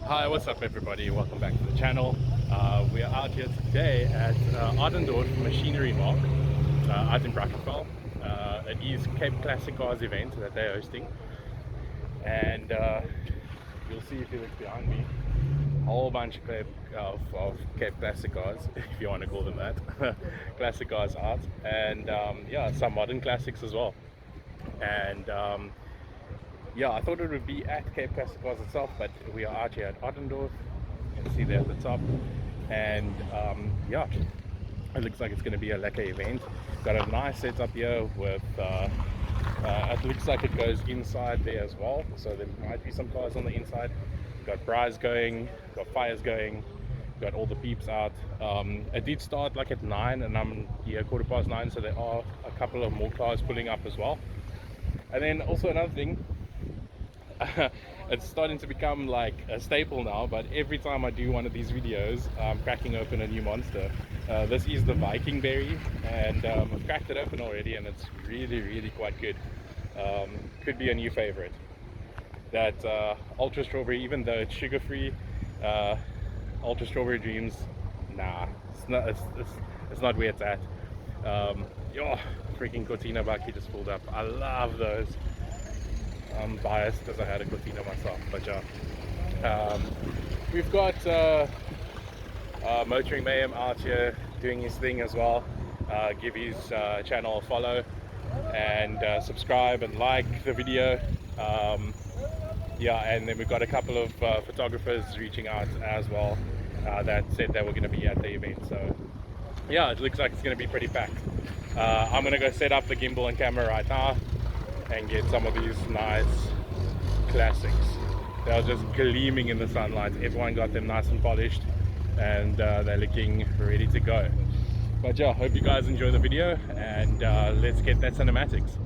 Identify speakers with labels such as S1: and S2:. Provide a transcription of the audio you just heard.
S1: Hi, what's up everybody? Welcome back to the channel. We are out here today at Ardendorf Machinery Mark out in Brackenfell. It is Cape Classic Cars event that they're hosting, and you'll see if you look behind me, a whole bunch of Cape Classic cars, if you want to call them that. Classic cars out, and yeah, some modern classics as well. And yeah, I thought it would be at Cape Classic Cars itself, but we are out here at Ardendorf. You can see there at the top, and yeah, it looks like it's going to be a lekker event. Got a nice setup here with it looks like it goes inside there as well, so there might be some cars on the inside. Got braais going, got fires going, got all the peeps out. It did start like at 9 and I'm here 9:15, so there are a couple of more cars pulling up as well. And then also another thing, it's starting to become like a staple now, but every time I do one of these videos, I'm cracking open a new monster. This is the Viking berry, and I've cracked it open already, and it's really quite good. Could be a new favorite. That ultra strawberry, even though it's sugar free, ultra strawberry dreams, nah, it's not where it's at. Yeah, freaking Cortina Bucky just pulled up. I love those. I'm biased because I had a Cortina myself, but yeah. We've got Motoring Mayhem out here doing his thing as well. Give his channel a follow and subscribe and like the video. Yeah, and then we've got a couple of photographers reaching out as well that said they were going to be at the event. So yeah, it looks like it's going to be pretty packed. I'm going to go set up the gimbal and camera right now and get some of these nice classics. They are just gleaming in the sunlight. Everyone got them nice and polished, and they're looking ready to go. But yeah, hope you guys enjoy the video, and let's get that cinematics.